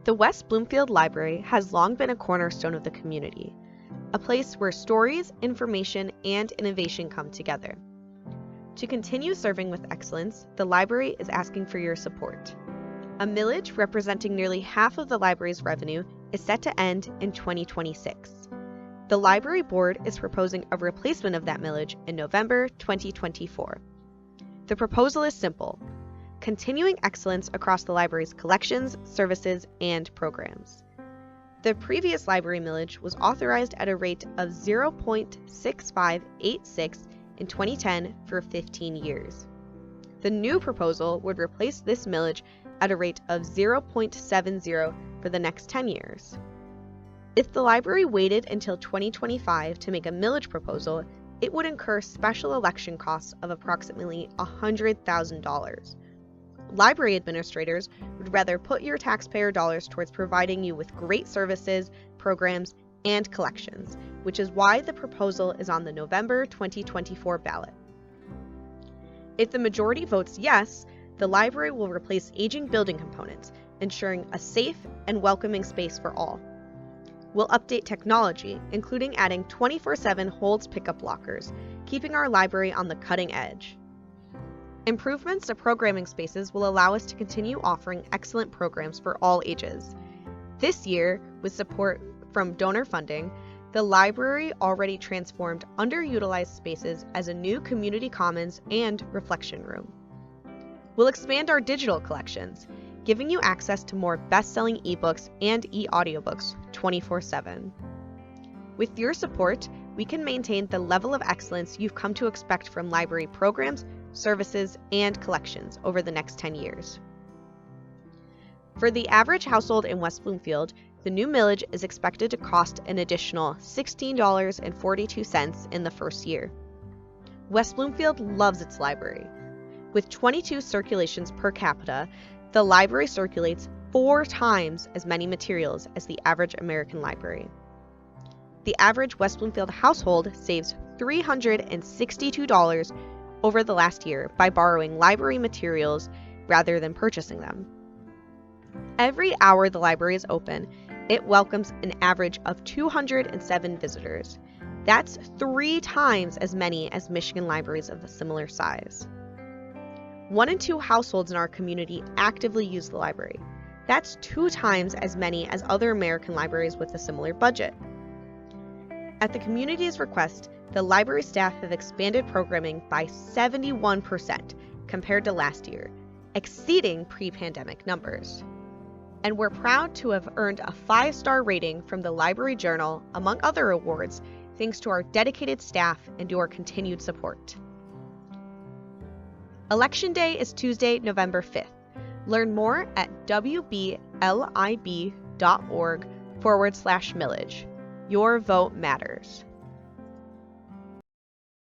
The West Bloomfield Library has long been a cornerstone of the community, a place where stories, information, and innovation come together. To continue serving with excellence, the library is asking for your support. A millage representing nearly half of the library's revenue is set to end in 2026. The library board is proposing a replacement of that millage in November 2024. The proposal is simple: continuing excellence across the library's collections, services, and programs. The previous library millage was authorized at a rate of 0.6586 in 2010 for 15 years. The new proposal would replace this millage at a rate of 0.70 for the next 10 years. If the library waited until 2025 to make a millage proposal, it would incur special election costs of approximately $100,000. Library administrators would rather put your taxpayer dollars towards providing you with great services, programs, and collections, which is why the proposal is on the November 2024 ballot. If the majority votes yes, the library will replace aging building components, ensuring a safe and welcoming space for all. We'll update technology, including adding 24/7 holds pickup lockers, keeping our library on the cutting edge. Improvements to programming spaces will allow us to continue offering excellent programs for all ages. This year, with support from donor funding, the library already transformed underutilized spaces as a new community commons and reflection room. We'll expand our digital collections, giving you access to more best-selling ebooks and e-audiobooks 24/7. With your support, we can maintain the level of excellence you've come to expect from library programs, services, and collections over the next 10 years. For the average household in West Bloomfield, the new millage is expected to cost an additional $16.42 in the first year. West Bloomfield loves its library. With 22 circulations per capita, the library circulates 4 times as many materials as the average American library. The average West Bloomfield household saves $362 over the last year by borrowing library materials rather than purchasing them. Every hour the library is open, it welcomes an average of 207 visitors. That's 3 times as many as Michigan libraries of a similar size. 1 in 2 households in our community actively use the library. That's 2 times as many as other American libraries with a similar budget. At the community's request, the library staff have expanded programming by 71% compared to last year, exceeding pre-pandemic numbers. And we're proud to have earned a 5-star rating from the Library Journal, among other awards, thanks to our dedicated staff and your continued support. Election Day is Tuesday, November 5th. Learn more at wblib.org/millage. Your vote matters.